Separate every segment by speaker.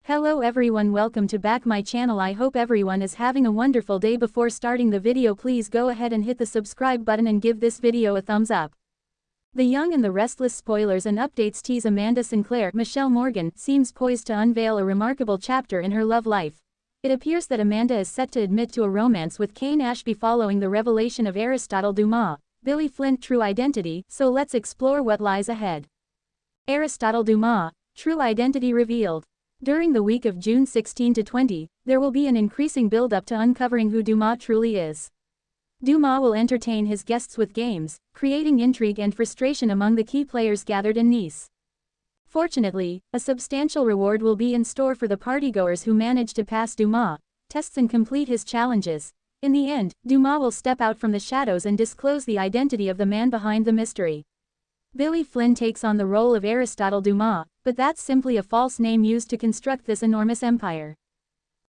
Speaker 1: Hello everyone, welcome to back my channel. I hope everyone is having a wonderful day. Before starting the video, please go ahead and hit the subscribe button and give this video a thumbs up. The Young and the Restless spoilers and updates tease Amanda Sinclair. Michelle Morgan seems poised to unveil a remarkable chapter in her love life. It appears that Amanda is set to admit to a romance with Kane Ashby following the revelation of Aristotle Dumas, Billy Flint's true identity, so let's explore what lies ahead. Aristotle Dumas, true identity revealed. During the week of June 16 to 20, there will be an increasing build-up to uncovering who Dumas truly is. Dumas will entertain his guests with games, creating intrigue and frustration among the key players gathered in Nice. Fortunately, a substantial reward will be in store for the partygoers who manage to pass Dumas' tests and complete his challenges. In the end, Dumas will step out from the shadows and disclose the identity of the man behind the mystery. Billy Flynn takes on the role of Aristotle Dumas, but that's simply a false name used to construct this enormous empire.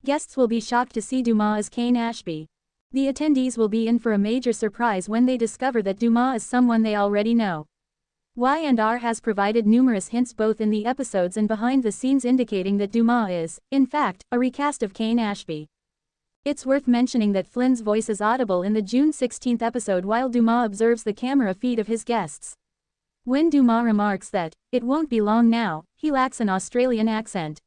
Speaker 1: Guests will be shocked to see Dumas as Kane Ashby. The attendees will be in for a major surprise when they discover that Dumas is someone they already know. Y&R has provided numerous hints both in the episodes and behind the scenes indicating that Dumas is, in fact, a recast of Kane Ashby. It's worth mentioning that Flynn's voice is audible in the June 16 episode while Dumas observes the camera feed of his guests. When Dumas remarks that, "It won't be long now," he lacks an Australian accent.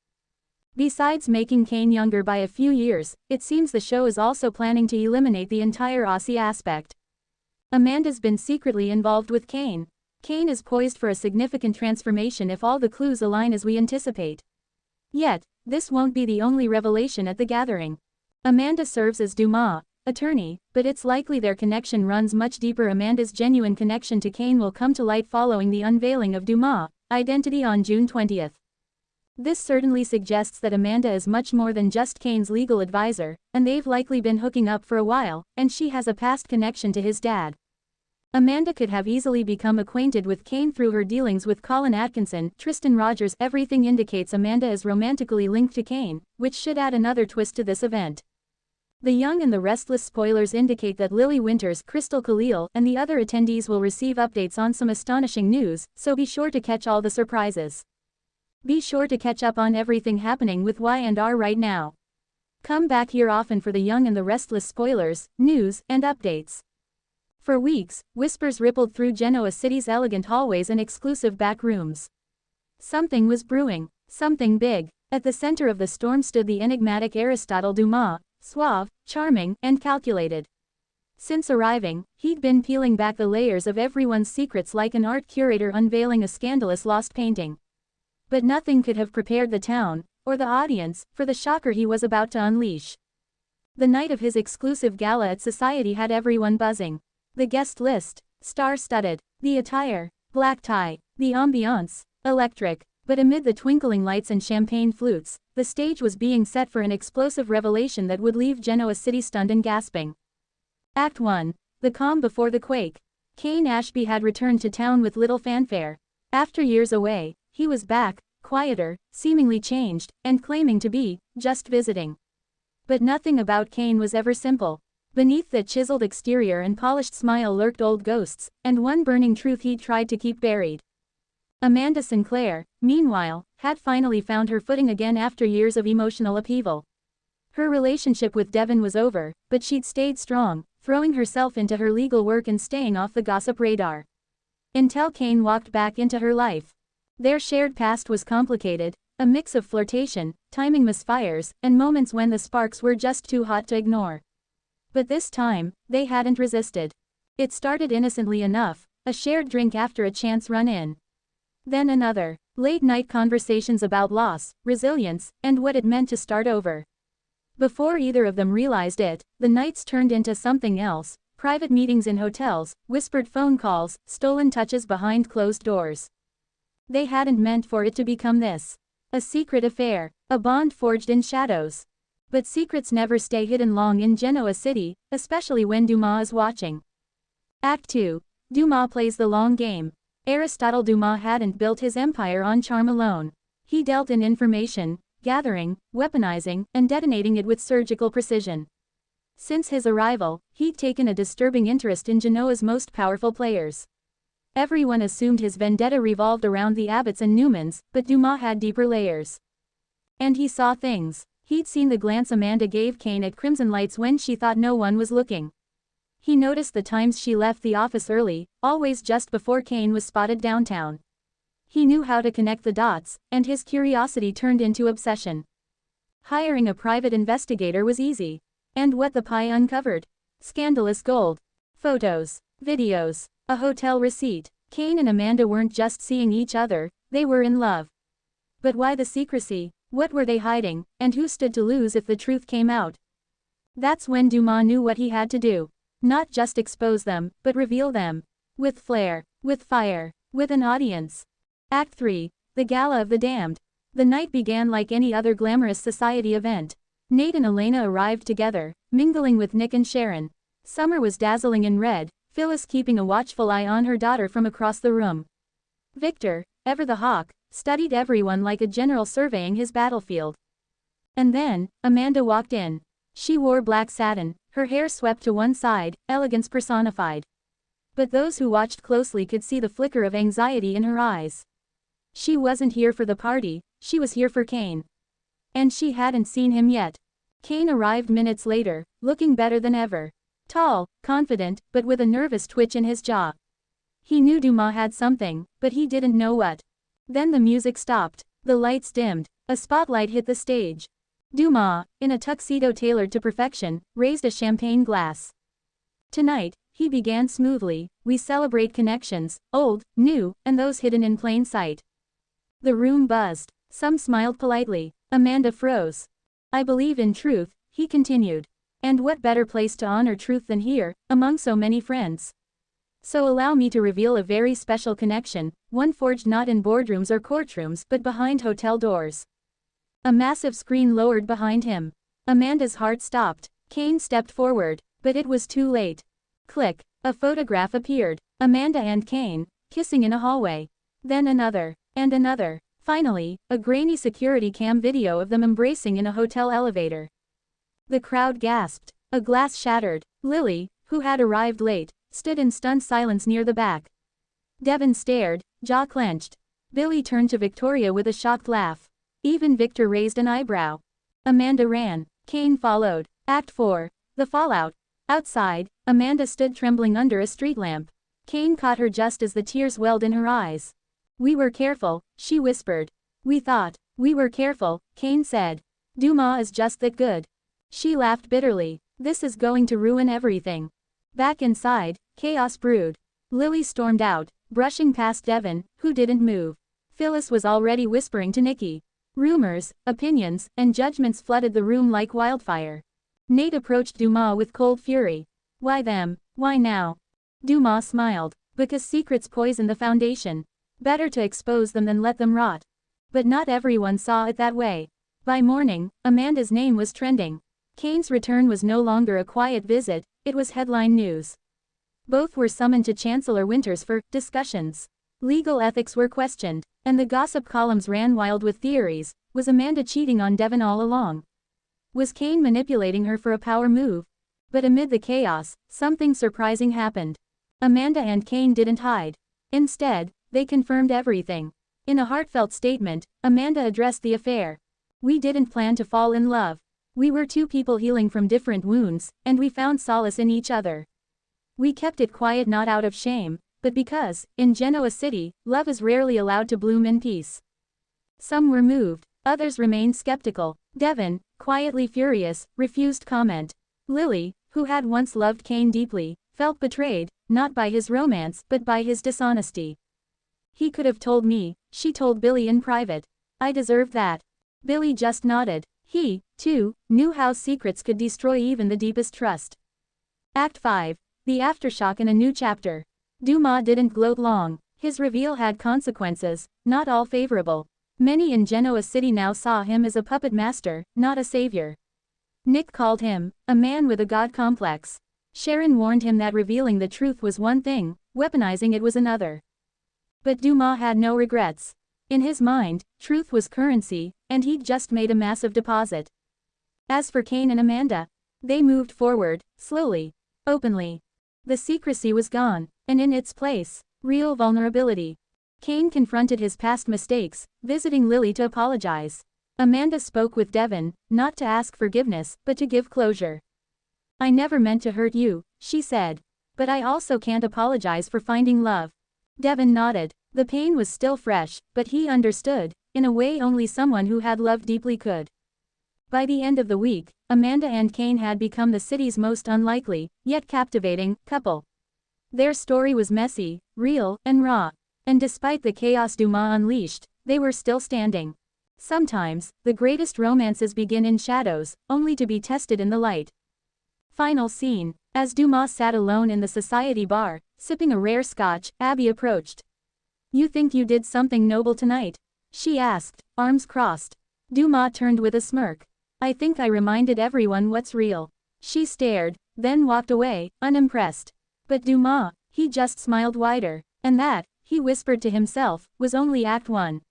Speaker 1: Besides making Kane younger by a few years, it seems the show is also planning to eliminate the entire Aussie aspect. Amanda's been secretly involved with Kane. Kane is poised for a significant transformation if all the clues align as we anticipate. Yet, this won't be the only revelation at the gathering. Amanda serves as Dumas' attorney, but it's likely their connection runs much deeper. Amanda's genuine connection to Kane will come to light following the unveiling of Dumas' identity on June 20. This certainly suggests that Amanda is much more than just Kane's legal advisor, and they've likely been hooking up for a while, and she has a past connection to his dad. Amanda could have easily become acquainted with Kane through her dealings with Colin Atkinson, Tristan Rogers. Everything indicates Amanda is romantically linked to Kane, which should add another twist to this event. The Young and the Restless spoilers indicate that Lily Winters, Crystal Khalil, and the other attendees will receive updates on some astonishing news, so be sure to catch all the surprises. Be sure to catch up on everything happening with Y&R right now. Come back here often for the Young and the Restless spoilers, news, and updates. For weeks, whispers rippled through Genoa City's elegant hallways and exclusive back rooms. Something was brewing, something big. At the center of the storm stood the enigmatic Aristotle Dumas, suave, charming, and calculated. Since arriving, he'd been peeling back the layers of everyone's secrets like an art curator unveiling a scandalous lost painting. But nothing could have prepared the town, or the audience, for the shocker he was about to unleash. The night of his exclusive gala at Society had everyone buzzing. The guest list, star-studded. The attire, black tie. The ambiance, electric. But amid the twinkling lights and champagne flutes, the stage was being set for an explosive revelation that would leave Genoa City stunned and gasping. Act 1. The calm before the quake. Kane Ashby had returned to town with little fanfare. After years away, he was back, quieter, seemingly changed, and claiming to be just visiting. But nothing about Kane was ever simple. Beneath that chiseled exterior and polished smile lurked old ghosts, and one burning truth he'd tried to keep buried. Amanda Sinclair, meanwhile, had finally found her footing again after years of emotional upheaval. Her relationship with Devon was over, but she'd stayed strong, throwing herself into her legal work and staying off the gossip radar. Until Kane walked back into her life. Their shared past was complicated, a mix of flirtation, timing misfires, and moments when the sparks were just too hot to ignore. But this time, they hadn't resisted. It started innocently enough, a shared drink after a chance run-in. Then another, late-night conversations about loss, resilience, and what it meant to start over. Before either of them realized it, the nights turned into something else: private meetings in hotels, whispered phone calls, stolen touches behind closed doors. They hadn't meant for it to become this. A secret affair, a bond forged in shadows. But secrets never stay hidden long in Genoa City, especially when Dumas is watching. Act 2. Dumas plays the long game. Aristotle Dumas hadn't built his empire on charm alone. He dealt in information, gathering, weaponizing, and detonating it with surgical precision. Since his arrival, he'd taken a disturbing interest in Genoa's most powerful players. Everyone assumed his vendetta revolved around the Abbots and Newmans, but Dumas had deeper layers. And he saw things. He'd seen the glance Amanda gave Kane at Crimson Lights when she thought no one was looking. He noticed the times she left the office early, always just before Kane was spotted downtown. He knew how to connect the dots, and his curiosity turned into obsession. Hiring a private investigator was easy. And what the pie uncovered? Scandalous gold. Photos. Videos. A hotel receipt. Kane and Amanda weren't just seeing each other, they were in love. But why the secrecy? What were they hiding, and who stood to lose if the truth came out? That's when Dumas knew what he had to do. Not just expose them, but reveal them. With flair, with fire, with an audience. Act 3. The Gala of the Damned. The night began like any other glamorous society event. Nate and Elena arrived together, mingling with Nick and Sharon. Summer was dazzling in red, Phyllis keeping a watchful eye on her daughter from across the room. Victor, ever the hawk, studied everyone like a general surveying his battlefield. And then, Amanda walked in. She wore black satin, her hair swept to one side, elegance personified. But those who watched closely could see the flicker of anxiety in her eyes. She wasn't here for the party, she was here for Kane. And she hadn't seen him yet. Kane arrived minutes later, looking better than ever. Tall, confident, but with a nervous twitch in his jaw. He knew Dumas had something, but he didn't know what. Then the music stopped, the lights dimmed, a spotlight hit the stage. Dumas, in a tuxedo tailored to perfection, raised a champagne glass. Tonight, he began smoothly, we celebrate connections, old, new, and those hidden in plain sight. The room buzzed. Some smiled politely. Amanda froze. I believe in truth, he continued. And what better place to honor truth than here, among so many friends? So allow me to reveal a very special connection, one forged not in boardrooms or courtrooms but behind hotel doors. A massive screen lowered behind him. Amanda's heart stopped. Kane stepped forward, but it was too late. Click. A photograph appeared. Amanda and Kane, kissing in a hallway. Then another, and another. Finally, a grainy security cam video of them embracing in a hotel elevator. The crowd gasped. A glass shattered. Lily, who had arrived late, stood in stunned silence near the back. Devon stared, jaw clenched. Billy turned to Victoria with a shocked laugh. Even Victor raised an eyebrow. Amanda ran. Kane followed. Act 4. The fallout. Outside, Amanda stood trembling under a street lamp. Kane caught her just as the tears welled in her eyes. We were careful, she whispered. We thought. We were careful, Kane said. Dumas is just that good. She laughed bitterly. This is going to ruin everything. Back inside, chaos brewed. Lily stormed out, brushing past Devon, who didn't move. Phyllis was already whispering to Nikki. Rumors, opinions, and judgments flooded the room like wildfire. Nate approached Dumas with cold fury. Why them? Why now? Dumas smiled. Because secrets poison the foundation. Better to expose them than let them rot. But not everyone saw it that way. By morning, Amanda's name was trending. Kane's return was no longer a quiet visit, it was headline news. Both were summoned to Chancellor Winters for discussions. Legal ethics were questioned, and the gossip columns ran wild with theories. Was Amanda cheating on Devon all along? Was Kane manipulating her for a power move? But amid the chaos, something surprising happened. Amanda and Kane didn't hide. Instead, they confirmed everything. In a heartfelt statement, Amanda addressed the affair. We didn't plan to fall in love. We were two people healing from different wounds, and we found solace in each other. We kept it quiet not out of shame, but because, in Genoa City, love is rarely allowed to bloom in peace. Some were moved, others remained skeptical. Devon, quietly furious, refused comment. Lily, who had once loved Kane deeply, felt betrayed, not by his romance but by his dishonesty. He could have told me, she told Billy in private. I deserved that. Billy just nodded. He, too, knew how secrets could destroy even the deepest trust. Act 5. The aftershock in a new chapter. Dumas didn't gloat long. His reveal had consequences, not all favorable. Many in Genoa City now saw him as a puppet master, not a savior. Nick called him a man with a god complex. Sharon warned him that revealing the truth was one thing, weaponizing it was another. But Dumas had no regrets. In his mind, truth was currency, and he'd just made a massive deposit. As for Kane and Amanda, they moved forward, slowly, openly. The secrecy was gone, and in its place, real vulnerability. Kane confronted his past mistakes, visiting Lily to apologize. Amanda spoke with Devon, not to ask forgiveness, but to give closure. I never meant to hurt you, she said. But I also can't apologize for finding love. Devon nodded. The pain was still fresh, but he understood, in a way only someone who had loved deeply could. By the end of the week, Amanda and Kane had become the city's most unlikely, yet captivating, couple. Their story was messy, real, and raw. And despite the chaos Dumas unleashed, they were still standing. Sometimes, the greatest romances begin in shadows, only to be tested in the light. Final scene. As Dumas sat alone in the society bar, sipping a rare scotch, Abby approached. "You think you did something noble tonight?" she asked, arms crossed. Dumas turned with a smirk. "I think I reminded everyone what's real." She stared, then walked away, unimpressed. But Dumas, he just smiled wider. And that, he whispered to himself, was only Act 1.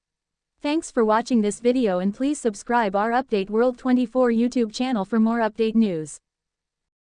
Speaker 1: Thanks for watching this video and please subscribe our Update World 24 YouTube channel for more update news.